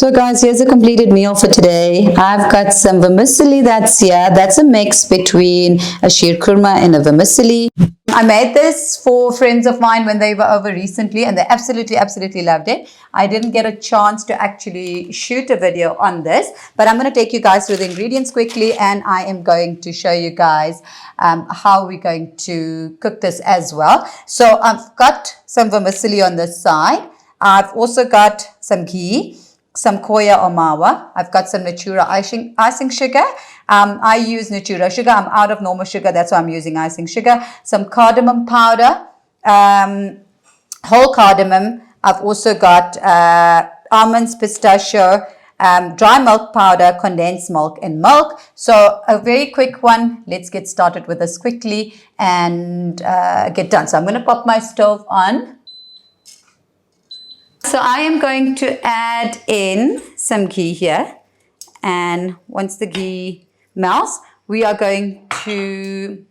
So guys, here's a completed meal for today. I've got some vermicelli that's here. That's a mix between a sheer kurma and a vermicelli. I made this for friends of mine when they were over recently and they absolutely loved it. I didn't get a chance to actually shoot a video on this, but I'm going to take you guys through the ingredients quickly and I am going to show you guys how we're going to cook this as well. So I've got some vermicelli on this side. I've also got some ghee, some koya or mawa. I've got some natura icing sugar. I use natura sugar. I'm out of normal sugar. That's why I'm using icing sugar. Some cardamom powder, whole cardamom. I've also got almonds, pistachio, dry milk powder, condensed milk, and milk. So a very quick one. Let's get started with this quickly and get done. So I'm going to pop my stove on. So I am going to add in some ghee here, and once the ghee melts, we are going to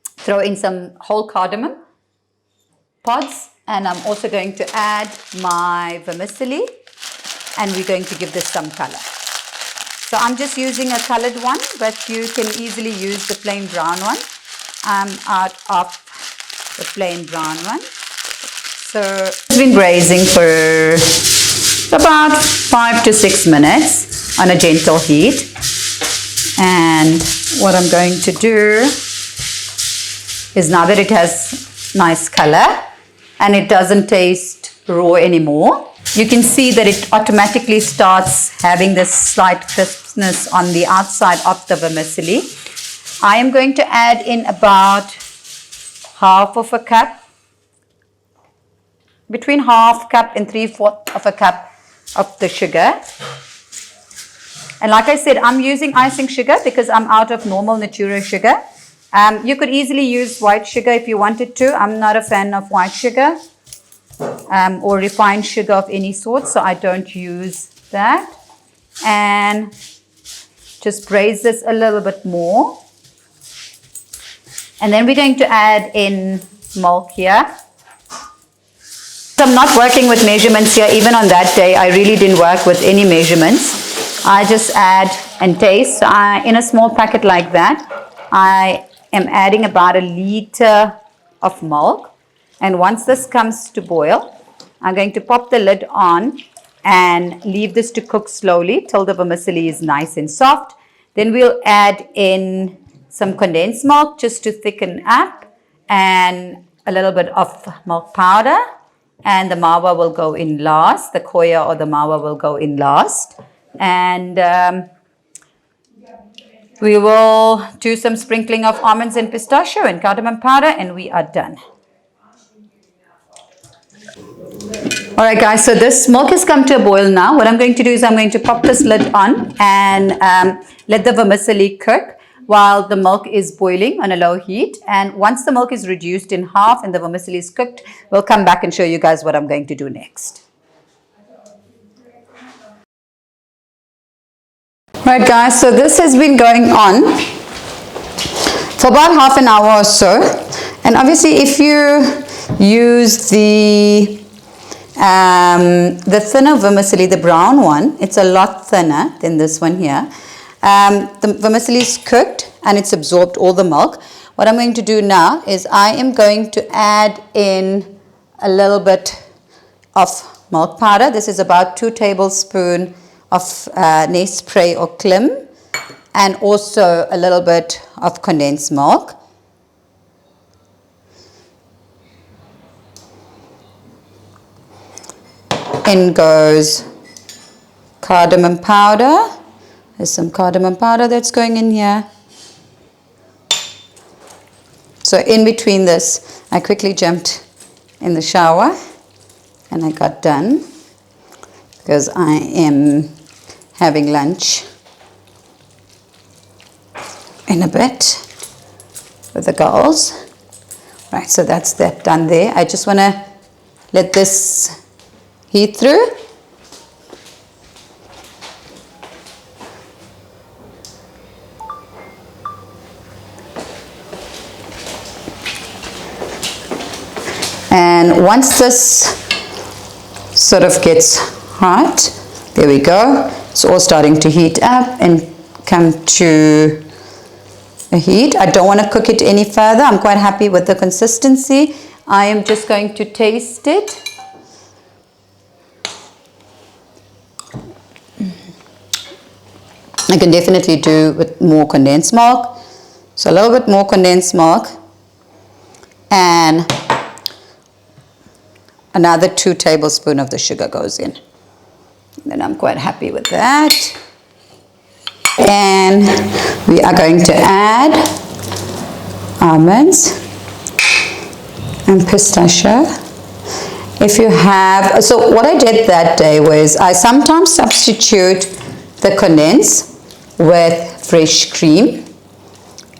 throw in some whole cardamom pods, and I'm also going to add my vermicelli, and we're going to give this some color. So I'm just using a colored one, but you can easily use the plain brown one. I'm out of the plain brown one. So it's been braising for about 5 to 6 minutes on a gentle heat. And what I'm going to do is, now that it has nice color and it doesn't taste raw anymore, you can see that it automatically starts having this slight crispness on the outside of the vermicelli. I am going to add in about half of a cup, between half cup and 3/4 of a cup of the sugar. And like I said, I'm using icing sugar because I'm out of normal natura sugar. You could easily use white sugar if you wanted to. I'm not a fan of white sugar or refined sugar of any sort, so I don't use that. And just braise this a little bit more. And then we're going to add in milk here. I'm not working with measurements here. Even on that day, I really didn't work with any measurements. I just add and taste. So in a small packet like that, I am adding about 1 liter of milk. And once this comes to boil, I'm going to pop the lid on and leave this to cook slowly till the vermicelli is nice and soft. Then we'll add in some condensed milk just to thicken up, and a little bit of milk powder. And the mawa will go in last. The koya or the mawa will go in last. And we will do some sprinkling of almonds and pistachio and cardamom powder, and we are done. All right, guys, so this milk has come to a boil now. What I'm going to do is I'm going to pop this lid on and let the vermicelli cook while the milk is boiling on a low heat. And once the milk is reduced in half and the vermicelli is cooked, we'll come back and show you guys what I'm going to do next. Right, guys, so this has been going on for about half an hour or so. And obviously if you use the thinner vermicelli, the brown one, it's a lot thinner than this one here. The vermicelli is cooked and it's absorbed all the milk. What I'm going to do now is I am going to add in a little bit of milk powder. This is about 2 tablespoons of Nespray or Klim, and also a little bit of condensed milk. In goes cardamom powder. There's some cardamom powder that's going in here. So in between this, I quickly jumped in the shower and I got done because I am having lunch in a bit with the girls. Right, so that's that done there. I just want to let this heat through. And once this sort of gets hot, There we go. It's all starting to heat up and come to a heat. I don't want to cook it any further. I'm quite happy with the consistency. I am just going to taste it. I can definitely do with more condensed milk. So a little bit more condensed milk and another 2 tablespoons of the sugar goes in. Then I'm quite happy with that. And we are going to add almonds and pistachio. If you have, so what I did that day was I sometimes substitute the condensed with fresh cream.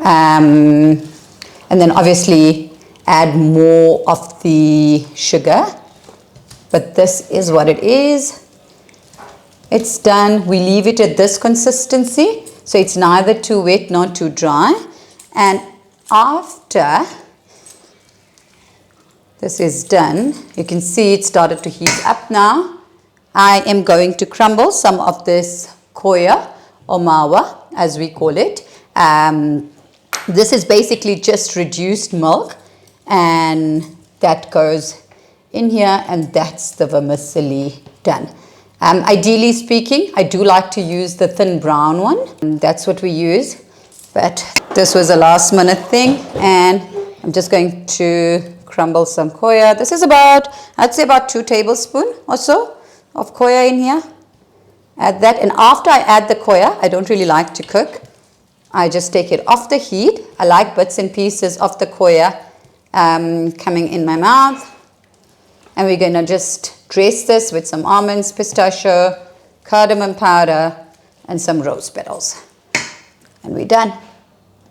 And then obviously add more of the sugar. But this is what it is. It's done. We leave it at this consistency. So it's neither too wet nor too dry. And after this is done, you can see it started to heat up now. I am going to crumble some of this koya or mawa, as we call it. This is basically just reduced milk, and that goes in here, and that's the vermicelli done. Ideally speaking, I do like to use the thin brown one. And that's what we use, but this was a last minute thing, and I'm just going to crumble some koya. This is about, I'd say about 2 tablespoons or so of koya in here. Add that, and after I add the koya, I don't really like to cook. I just take it off the heat. I like bits and pieces of the koya coming in my mouth. And we're going to just dress this with some almonds, pistachio, cardamom powder, and some rose petals. And we're done.